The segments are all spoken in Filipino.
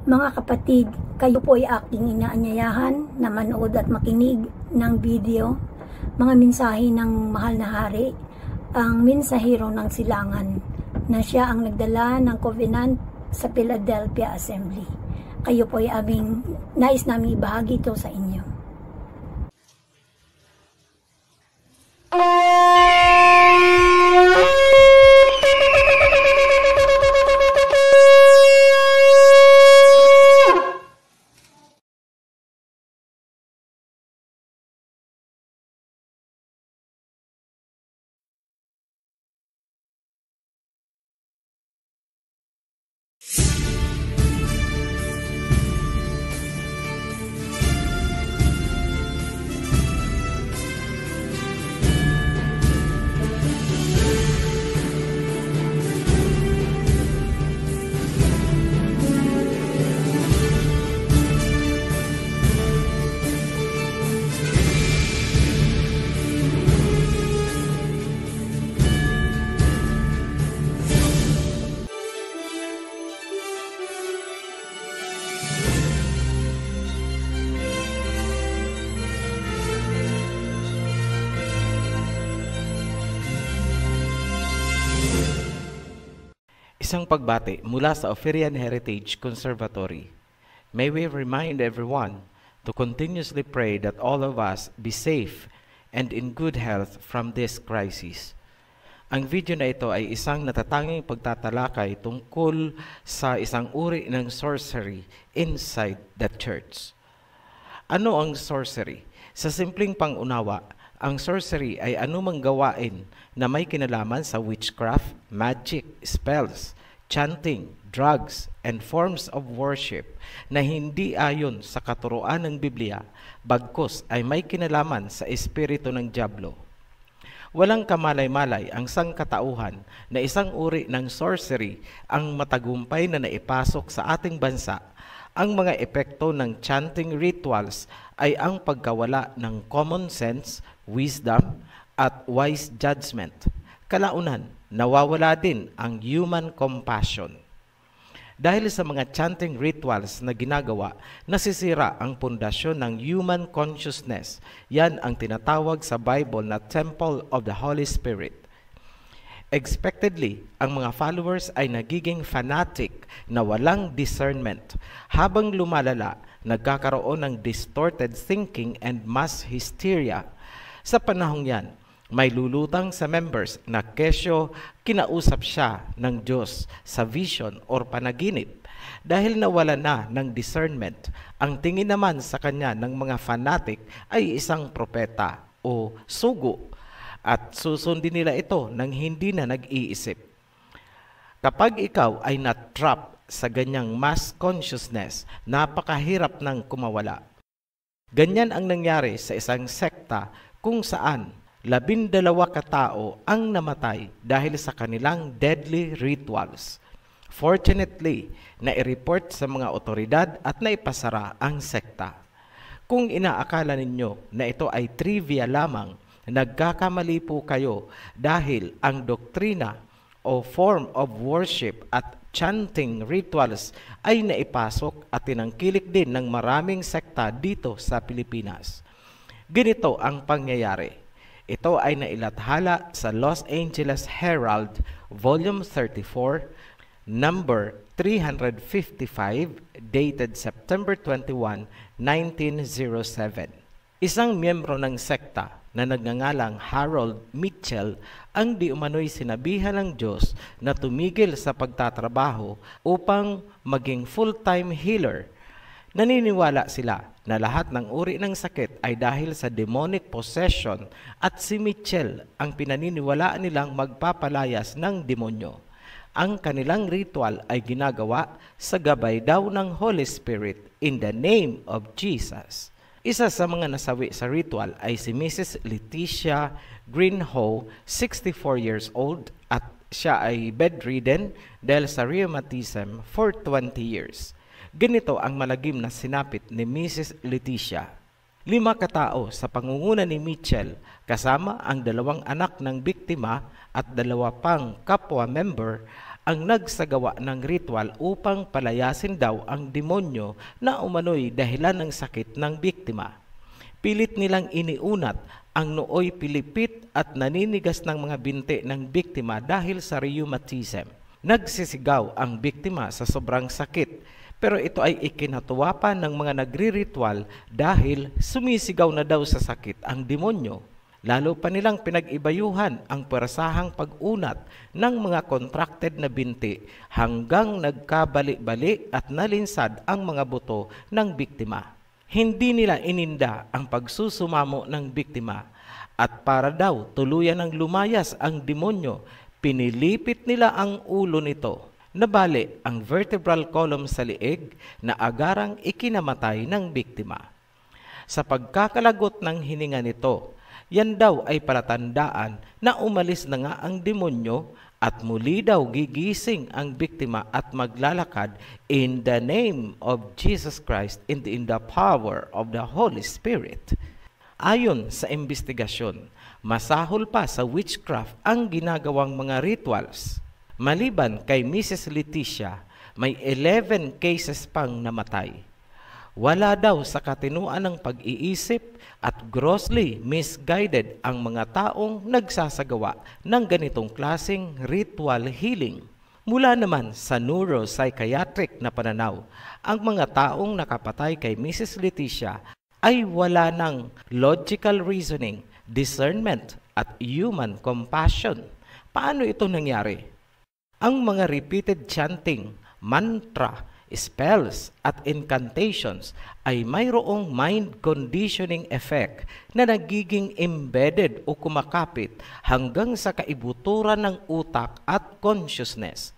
Mga kapatid, kayo po ay aking inaanyayahan na manood at makinig ng video, mga mensahe ng mahal na hari, ang mensahero ng silangan, na siya ang nagdala ng covenant sa Philadelphia Assembly. Kayo po ay nais namin ibahagi ito sa inyo. Isang pagbati mula sa Ophirian Heritage Conservatory. May we remind everyone to continuously pray that all of us be safe and in good health from this crisis. Ang video na ito ay isang natatanging pagtatalakay tungkol sa isang uri ng sorcery inside the church. Ano ang sorcery? Sa simpleng pangunawa, ang sorcery ay anumang gawain na may kinalaman sa witchcraft, magic, spells, chanting, drugs, and forms of worship na hindi ayon sa katuruan ng Biblia, bagkus ay may kinalaman sa espiritu ng dyablo. Walang kamalay-malay ang sangkatauhan na isang uri ng sorcery ang matagumpay na naipasok sa ating bansa. Ang mga epekto ng chanting rituals ay ang pagkawala ng common sense, wisdom, at wise judgment. Kalaunan, nawawala din ang human compassion. Dahil sa mga chanting rituals na ginagawa, nasisira ang pundasyon ng human consciousness. Yan ang tinatawag sa Bible na Temple of the Holy Spirit. Expectedly, ang mga followers ay nagiging fanatic na walang discernment. Habang lumalala, nagkakaroon ng distorted thinking and mass hysteria. Sa panahong yan, may lulutang sa members na kesyo kinausap siya ng Diyos sa vision or panaginip. Dahil nawala na ng discernment, ang tingin naman sa kanya ng mga fanatic ay isang propeta o sugo at susundin nila ito nang hindi na nag-iisip. Kapag ikaw ay na-trap sa ganyang mass consciousness, napakahirap ng kumawala. Ganyan ang nangyari sa isang sekta kung saan 12 katao ang namatay dahil sa kanilang deadly rituals. Fortunately, nai-report sa mga otoridad at naipasara ang sekta. Kung inaakala ninyo na ito ay trivia lamang, nagkakamali po kayo dahil ang doktrina o form of worship at chanting rituals ay naipasok at tinangkilik din ng maraming sekta dito sa Pilipinas. Ganito ang pangyayari. Ito ay nailathala sa Los Angeles Herald, Volume 34, number 355, dated September 21, 1907. Isang miyembro ng sekta na nagngangalang Harold Mitchell ang di umano'y sinabihan ng Diyos na tumigil sa pagtatrabaho upang maging full-time healer. Naniniwala sila na lahat ng uri ng sakit ay dahil sa demonic possession at si Mitchell ang pinaniniwalaan nilang magpapalayas ng demonyo. Ang kanilang ritual ay ginagawa sa gabay daw ng Holy Spirit in the name of Jesus. Isa sa mga nasawi sa ritual ay si Mrs. Leticia Greenhow, 64 years old, at siya ay bedridden dahil sa rheumatism for 20 years. Ganito ang malagim na sinapit ni Mrs. Leticia. 5 katao sa pangunguna ni Mitchell kasama ang 2 anak ng biktima at 2 pang kapwa member ang nagsagawa ng ritual upang palayasin daw ang demonyo na umano'y dahilan ng sakit ng biktima. Pilit nilang iniunat ang nooy pilipit at naninigas ng mga binti ng biktima dahil sa rheumatism. Nagsisigaw ang biktima sa sobrang sakit, pero ito ay ikinatuwa pa ng mga nagri-ritual dahil sumisigaw na daw sa sakit ang demonyo. Lalo pa nilang pinag-ibayuhan ang puwersahang pag-unat ng mga contracted na binti hanggang nagkabali-bali at nalinsad ang mga buto ng biktima. Hindi nila ininda ang pagsusumamo ng biktima at para daw tuluyan ng lumayas ang demonyo, pinilipit nila ang ulo nito. Nabali ang vertebral column sa liig na agarang ikinamatay ng biktima. Sa pagkakalagot ng hininga nito, yan daw ay palatandaan na umalis na nga ang demonyo at muli daw gigising ang biktima at maglalakad in the name of Jesus Christ and in the power of the Holy Spirit. Ayon sa investigasyon, masahol pa sa witchcraft ang ginagawang mga rituals. Maliban kay Mrs. Leticia, may 11 cases pang namatay. Wala daw sa katinuan ng pag-iisip at grossly misguided ang mga taong nagsasagawa ng ganitong klaseng ritual healing. Mula naman sa neuropsychiatric na pananaw, ang mga taong nakapatay kay Mrs. Leticia ay wala ng logical reasoning, discernment at human compassion. Paano ito nangyari? Ang mga repeated chanting, mantra, spells at incantations ay mayroong mind conditioning effect na nagiging embedded o kumakapit hanggang sa kaibuturan ng utak at consciousness.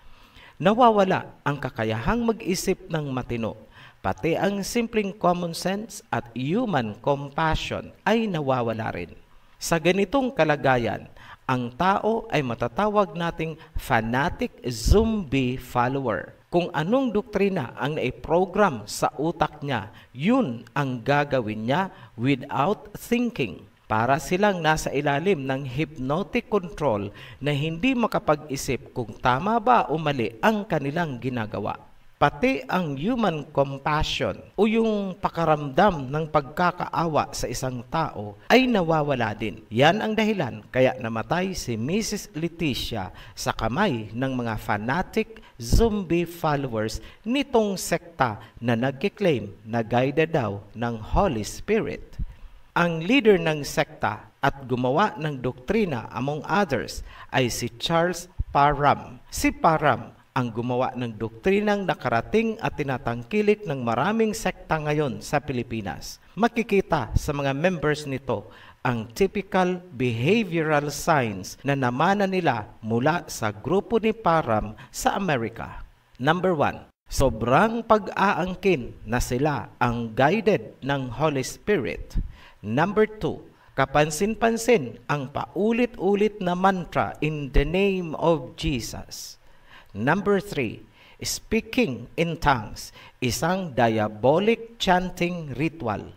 Nawawala ang kakayahang mag-isip ng matino, pati ang simpleng common sense at human compassion ay nawawala rin. Sa ganitong kalagayan, ang tao ay matatawag nating fanatic zombie follower. Kung anong doktrina ang naiprogram sa utak niya, yun ang gagawin niya without thinking. Para silang nasa ilalim ng hypnotic control na hindi makapag-isip kung tama ba o mali ang kanilang ginagawa. Pati ang human compassion o yung pakaramdam ng pagkakaawa sa isang tao ay nawawala din. Yan ang dahilan kaya namatay si Mrs. Leticia sa kamay ng mga fanatic zombie followers nitong sekta na nagkiklaim na guided daw ng Holy Spirit. Ang leader ng sekta at gumawa ng doktrina among others ay si Charles Parham. Si Parham ang gumawa ng doktrinang nakarating at tinatangkilik ng maraming sekta ngayon sa Pilipinas. Makikita sa mga members nito ang typical behavioral signs na namana nila mula sa grupo ni Parham sa Amerika. Number 1, sobrang pag-aangkin na sila ang guided ng Holy Spirit. Number 2, kapansin-pansin ang paulit-ulit na mantra in the name of Jesus. Number 3, speaking in tongues, isang diabolic chanting ritual.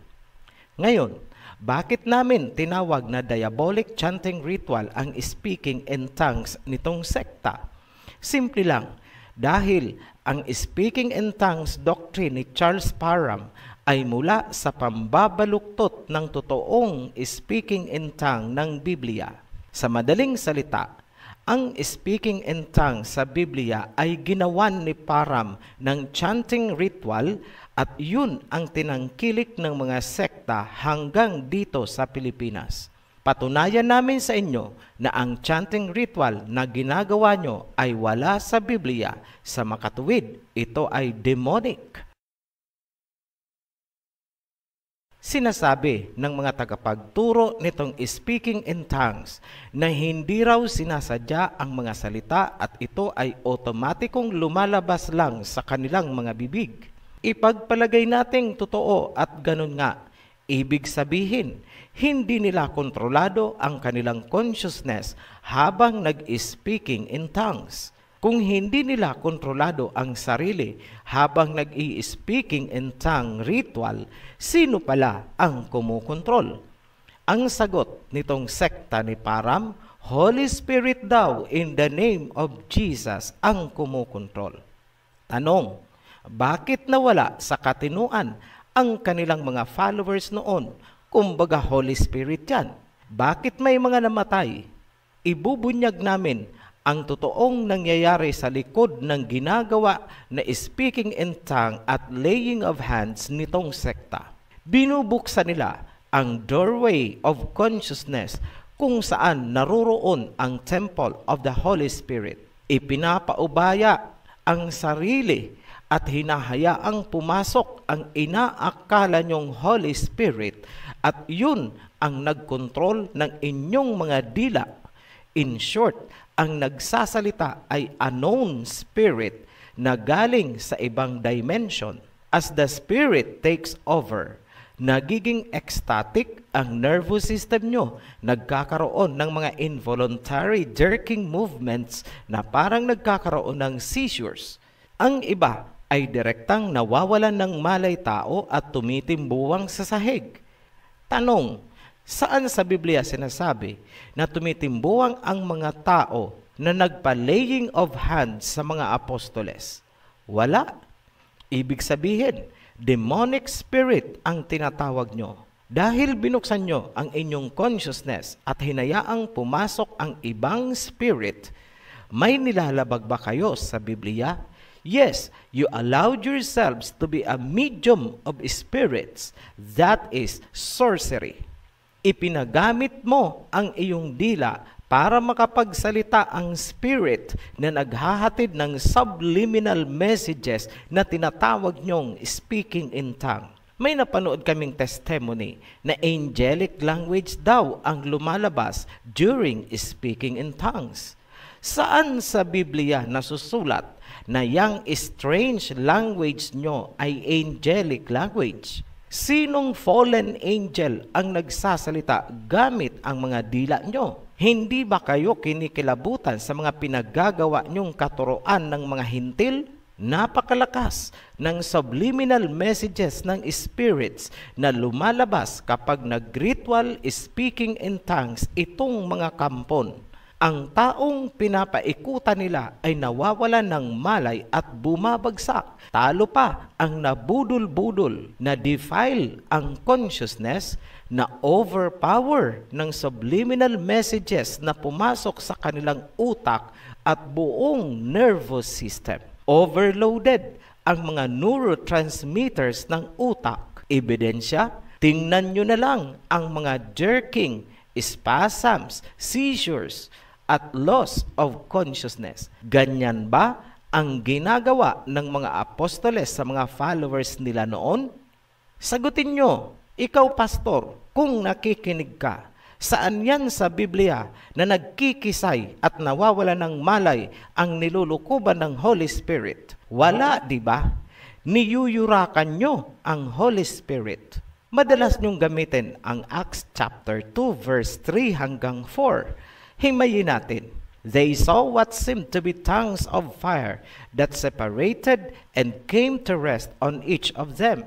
Ngayon, bakit namin tinawag na diabolic chanting ritual ang speaking in tongues nitong sekta? Simple lang, dahil ang speaking in tongues doctrine ni Charles Parham ay mula sa pambabaluktot ng totoong speaking in tongue ng Biblia. Sa madaling salita, ang speaking in tongues sa Biblia ay ginawan ni Parham ng chanting ritual at yun ang tinangkilik ng mga sekta hanggang dito sa Pilipinas. Patunayan namin sa inyo na ang chanting ritual na ginagawa nyo ay wala sa Biblia. Sa makatuwid, ito ay demonic. Sinasabi ng mga tagapagturo nitong speaking in tongues na hindi raw sinasadya ang mga salita at ito ay otomatikong lumalabas lang sa kanilang mga bibig. Ipagpalagay nating totoo at ganun nga. Ibig sabihin, hindi nila kontrolado ang kanilang consciousness habang nag-speaking in tongues. Kung hindi nila kontrolado ang sarili habang nag-i-speaking in tongue ritual, sino pala ang kumukontrol? Ang sagot nitong sekta ni Parham, Holy Spirit daw in the name of Jesus ang kumukontrol. Tanong, bakit nawala sa katinuan ang kanilang mga followers noon? Kumbaga Holy Spirit yan. Bakit may mga namatay? Ibubunyag namin ang totoong nangyayari sa likod ng ginagawa na speaking in tongue at laying of hands nitong sekta. Binubuksan nila ang doorway of consciousness kung saan naroroon ang temple of the Holy Spirit. Ipinapaubaya ang sarili at hinahayaang pumasok ang inaakala nyong Holy Spirit at yun ang nagkontrol ng inyong mga dila. In short, ang nagsasalita ay unknown spirit na galing sa ibang dimension. As the spirit takes over, nagiging ecstatic ang nervous system nyo. Nagkakaroon ng mga involuntary jerking movements na parang nagkakaroon ng seizures. Ang iba ay direktang nawawalan ng malay tao at tumitimbuwang sa sahig. Tanong, saan sa Biblia sinasabi na tumitimbuwang ang mga tao na nagpa-laying of hands sa mga apostoles? Wala. Ibig sabihin, demonic spirit ang tinatawag nyo. Dahil binuksan nyo ang inyong consciousness at hinayaang pumasok ang ibang spirit, may nilalabag ba kayo sa Biblia? Yes, you allowed yourselves to be a medium of spirits. That is sorcery. Ipinagamit mo ang iyong dila para makapagsalita ang spirit na naghahatid ng subliminal messages na tinatawag nyong speaking in tongue. May napanood kaming testimony na angelic language daw ang lumalabas during speaking in tongues. Saan sa Biblia nasusulat na yang strange language nyo ay angelic language? Sinong fallen angel ang nagsasalita gamit ang mga dila nyo? Hindi ba kayo kinikilabutan sa mga pinaggagawa nyong katuroan ng mga hintil? Napakalakas ng subliminal messages ng spirits na lumalabas kapag nag-ritual speaking in tongues itong mga kampon. Ang taong pinapaikutan nila ay nawawalan ng malay at bumabagsak. Talo pa ang nabudol-budol na defile ang consciousness na overpower ng subliminal messages na pumasok sa kanilang utak at buong nervous system. Overloaded ang mga neurotransmitters ng utak. Ebidensya, tingnan nyo na lang ang mga jerking, spasms, seizures, at loss of consciousness. Ganyan ba ang ginagawa ng mga apostoles sa mga followers nila noon? Sagutin nyo, ikaw pastor, kung nakikinig ka, saan yan sa Biblia na nagkikisay at nawawala ng malay ang nilulukuban ng Holy Spirit? Wala, di ba? Niyuyurakan nyo ang Holy Spirit. Madalas nyong gamitin ang Acts chapter 2 verse 3 hanggang 4. Himayin natin. They saw what seemed to be tongues of fire that separated and came to rest on each of them.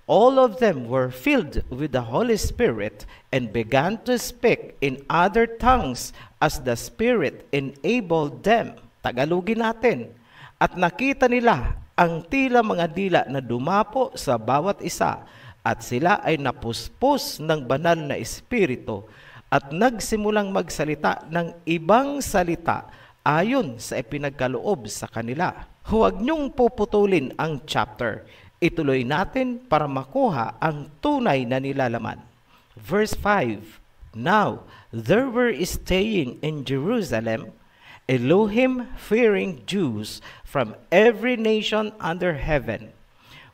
All of them were filled with the Holy Spirit and began to speak in other tongues as the Spirit enabled them. Tagalogin natin. At nakita nila ang tila mga dila na dumapo sa bawat isa at sila ay napuspos ng banal na Espiritu at nagsimulang magsalita ng ibang salita ayon sa ipinagkaloob sa kanila. Huwag niyong puputulin ang chapter. Ituloy natin para makuha ang tunay na nilalaman. Verse 5, Now there were staying in Jerusalem Elohim-fearing Jews from every nation under heaven.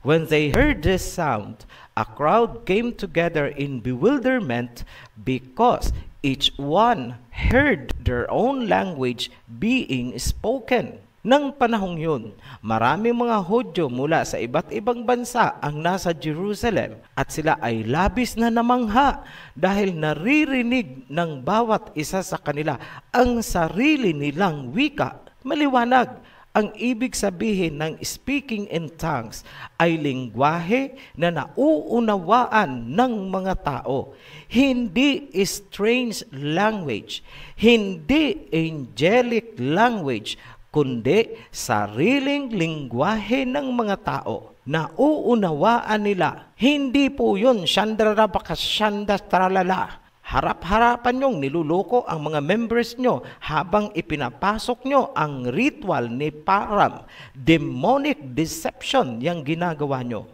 When they heard this sound, a crowd came together in bewilderment because each one heard their own language being spoken. Nang panahong yun, maraming mga Hudyo mula sa iba't ibang bansa ang nasa Jerusalem at sila ay labis na namangha dahil naririnig ng bawat isa sa kanila ang sarili nilang wika. Maliwanag, ang ibig sabihin ng speaking in tongues ay lingwahe na nauunawaan ng mga tao. Hindi strange language, hindi angelic language, kundi sariling lingwahe ng mga tao. Nauunawaan nila. Hindi po yun, shandarabakasyanda-tralala. Harap-harapan nyong niluloko ang mga members nyo habang ipinapasok nyo ang ritual ni Param. Demonic deception yung ginagawa nyo.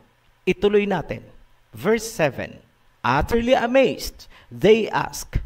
Ituloy natin. Verse 7. Utterly amazed, they ask,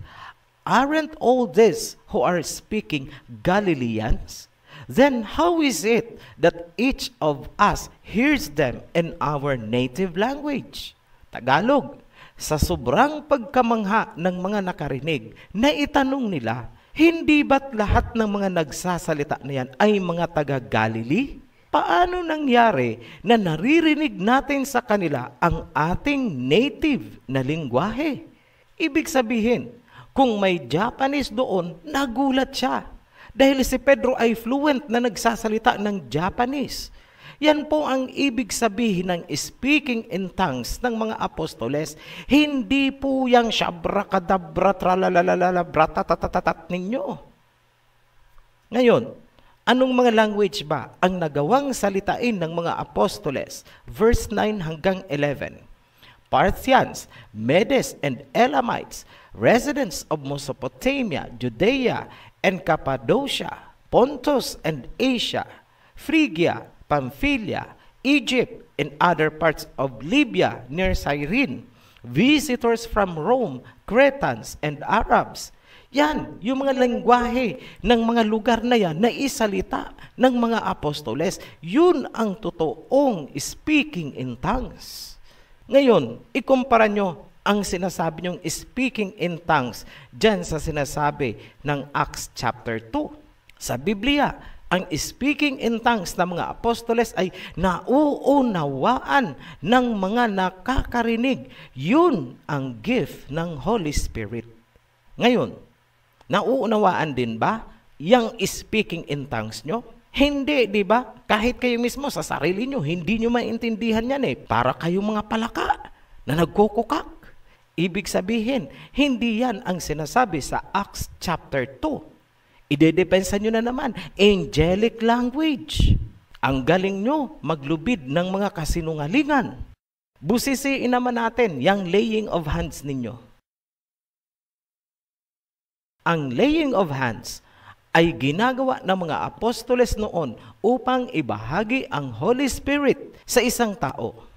aren't all this who are speaking Galileans? Then how is it that each of us hears them in our native language? Tagalog. Sa sobrang pagkamangha ng mga nakarinig, naitanong nila, hindi ba't lahat ng mga nagsasalita na yan ay mga taga-Galilee? Paano nangyari na naririnig natin sa kanila ang ating native na lingwahe? Ibig sabihin, kung may Japanese doon, nagulat siya. Dahil si Pedro ay fluent na nagsasalita ng Japanese. Yan po ang ibig sabihin ng speaking in tongues ng mga apostoles. Hindi po yung shabrakadabra, tralalalala, bratatatatat ninyo. Ngayon, anong mga language ba ang nagawang salitain ng mga apostoles? Verse 9 hanggang 11. Parthians, Medes, and Elamites, residents of Mesopotamia, Judea, and Cappadocia, Pontus and Asia, Phrygia, Pamphylia, Egypt, and other parts of Libya near Cyrene, visitors from Rome, Cretans, and Arabs. Yan, yung mga lengguwahe ng mga lugar na yan na isalita ng mga apostoles, yun ang totoong speaking in tongues. Ngayon, ikumpara nyo ang sinasabi nyong speaking in tongues dyan sa sinasabi ng Acts chapter 2. Sa Biblia, ang speaking in tongues ng mga apostoles ay nauunawaan ng mga nakakarinig. Yun ang gift ng Holy Spirit. Ngayon, nauunawaan din ba yung speaking in tongues nyo? Hindi, di ba? Kahit kayo mismo sa sarili nyo, hindi nyo maintindihan yan eh. Para kayong mga palaka na nagkukukak. Ibig sabihin, hindi yan ang sinasabi sa Acts chapter 2. Idedepensa nyo na naman, angelic language. Ang galing nyo maglubid ng mga kasinungalingan. Busisiin naman natin yung laying of hands ninyo. Ang laying of hands ay ginagawa ng mga apostoles noon upang ibahagi ang Holy Spirit sa isang tao.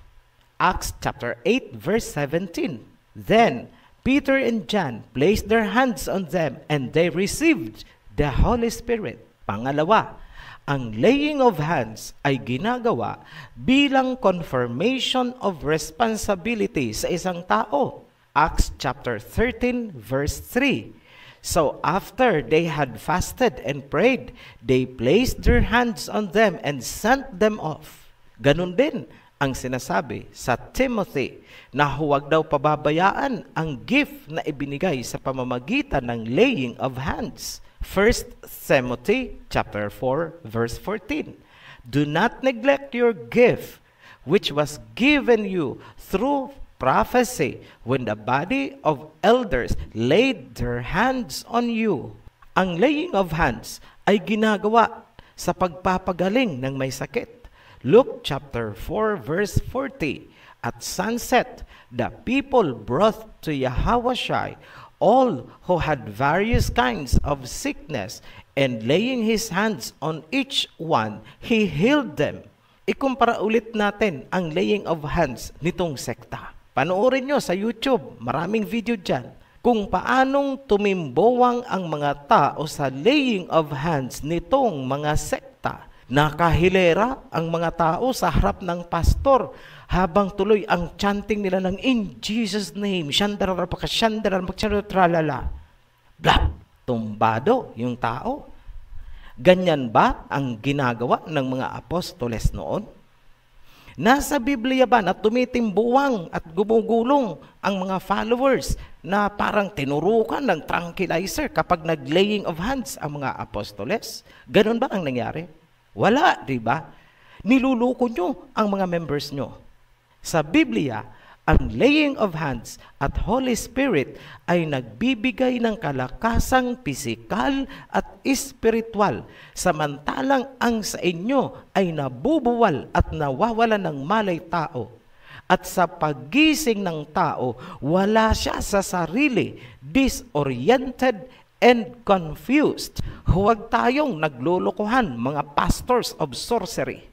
Acts chapter 8 verse 17. Then Peter and John placed their hands on them and they received the Holy Spirit. Pangalawa, ang laying of hands ay ginagawa bilang confirmation of responsibility sa isang tao. Acts chapter 13 verse 3. So after they had fasted and prayed, they placed their hands on them and sent them off. Ganun din ang sinasabi sa Timothy na huwag daw pababayaan ang gift na ibinigay sa pamamagitan ng laying of hands. 1 Timothy chapter 4 verse 14. Do not neglect your gift which was given you through prophecy when the body of elders laid their hands on you. Ang laying of hands ay ginagawa sa pagpapagaling ng may sakit. Luke chapter 4 verse 40. At sunset, the people brought to Yahushua all who had various kinds of sickness, and laying his hands on each one, he healed them. Ikumpara ulit natin ang laying of hands nitong sekta. Panoorin nyo sa YouTube, maraming video dyan, kung paanong tumimbawang ang mga tao sa laying of hands nitong mga sekta. Nakahilera ang mga tao sa harap ng pastor habang tuloy ang chanting nila ng in Jesus name, shandararapaka, shandararapaka, blap, tumbado yung tao. Ganyan ba ang ginagawa ng mga apostoles noon? Nasa Biblia ba na tumitimbuwang at gumugulong ang mga followers na parang tinurukan ng tranquilizer kapag nag-laying of hands ang mga apostoles? Ganun ba ang nangyari? Wala, di ba? Niluluko nyo ang mga members nyo. Sa Biblia, ang laying of hands at Holy Spirit ay nagbibigay ng kalakasang pisikal at espiritual, samantalang ang sa inyo ay nabubuwal at nawawalan ng malay tao. At sa paggising ng tao, wala siya sa sarili, disoriented and confused. Huwag tayong naglulukuhan, mga pastors of sorcery.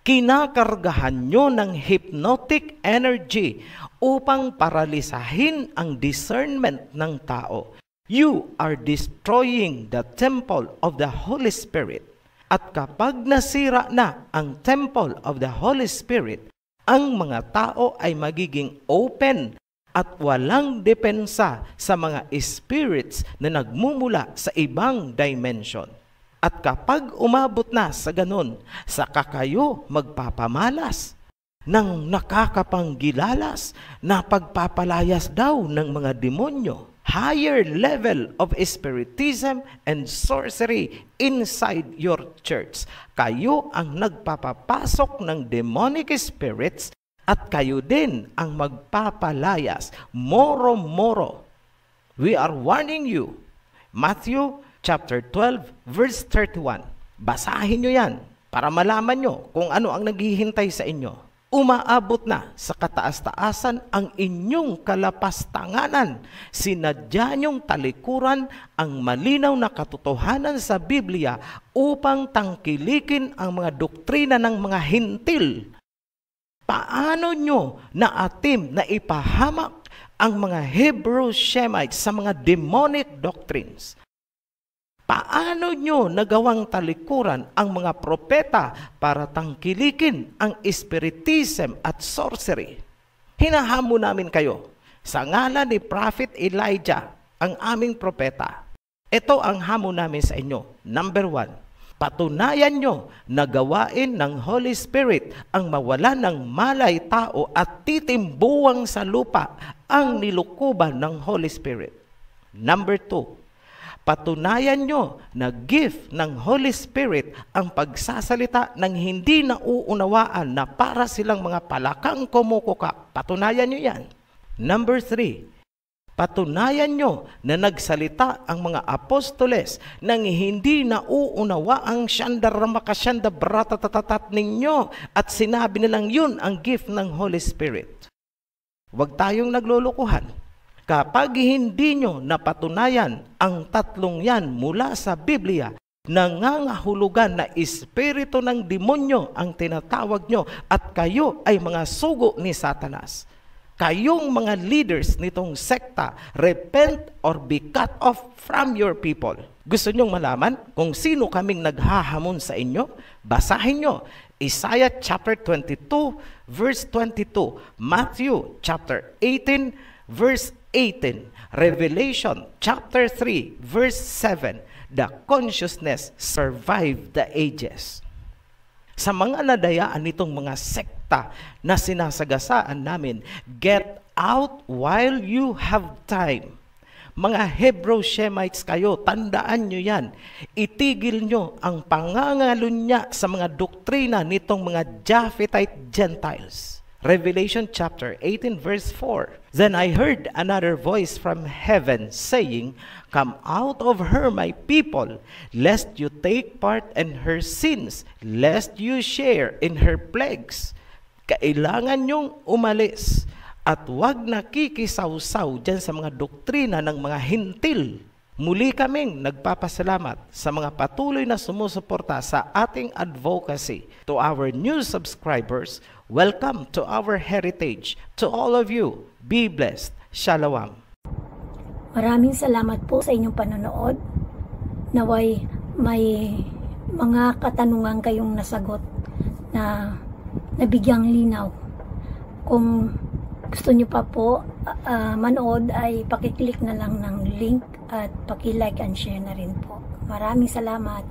Kinakargahan nyo ng hypnotic energy upang paralisahin ang discernment ng tao. You are destroying the temple of the Holy Spirit. At kapag nasira na ang temple of the Holy Spirit, ang mga tao ay magiging open at walang depensa sa mga spirits na nagmumula sa ibang dimension. At kapag umabot na sa ganun, saka kayo magpapamalas ng nakakapanggilalas na pagpapalayas daw ng mga demonyo. Higher level of spiritism and sorcery inside your church. Kayo ang nagpapapasok ng demonic spirits at kayo din ang magpapalayas. Moro-moro. We are warning you. Matthew chapter 12, verse 31. Basahin nyo yan para malaman nyo kung ano ang naghihintay sa inyo. Umaabot na sa kataas-taasan ang inyong kalapastanganan. Sinadya nyong talikuran ang malinaw na katotohanan sa Biblia upang tangkilikin ang mga doktrina ng mga hintil. Paano nyo naatim na ipahamak ang mga Hebrew Shemites sa mga demonic doctrines? Paano nyo nagawang talikuran ang mga propeta para tangkilikin ang spiritism at sorcery? Hinahamon namin kayo sa ngalan ni Prophet Elijah, ang aming propeta. Ito ang hamon namin sa inyo. Number 1, patunayan nyo na gawain ng Holy Spirit ang mawala ng malay tao at titimbuwang sa lupa ang nilukuban ng Holy Spirit. Number 2, patunayan nyo na gift ng Holy Spirit ang pagsasalita ng hindi nauunawaan na para silang mga palakang kumukuka. Patunayan nyo yan. Number 3, patunayan nyo na nagsalita ang mga apostoles ng hindi nauunawa ang syandaramakasyanda bratatatat ninyo at sinabi nilang yun ang gift ng Holy Spirit. Huwag tayong naglulukuhan. Kapag hindi nyo napatunayan ang tatlong yan mula sa Biblia, nangangahulugan na espiritu ng demonyo ang tinatawag nyo at kayo ay mga sugo ni Satanas. Kayong mga leaders nitong sekta, repent or be cut off from your people. Gusto nyong malaman kung sino kaming naghahamon sa inyo? Basahin nyo Isaiah chapter 22 verse 22, Matthew chapter 18 verse 18, Revelation chapter 3 verse 7. The consciousness survived the ages. Sa mga nadayaan nitong mga sekta na sinasagasaan namin, get out while you have time. Mga Hebrew Shemites kayo, tandaan nyo yan. Itigil nyo ang pangangalunya sa mga doktrina nitong mga Japhethite Gentiles. Revelation chapter 18 verse 4. Then I heard another voice from heaven saying, "Come out of her, my people, lest you take part in her sins, lest you share in her plagues." Kailangan nyong umalis at huwag nakikisawsaw dyan sa mga doktrina ng mga hintil. Muli kaming nagpapasalamat sa mga patuloy na sumusuporta sa ating advocacy. To our new subscribers, welcome to our heritage. To all of you, be blessed. Shalom. Maraming salamat po sa inyong panonood. Naway may mga katanungan kayong nasagot na nabigyang linaw. Kung gusto nyo pa po manood ay pakiclick na lang ng link at paki-like and share na rin po. Maraming salamat.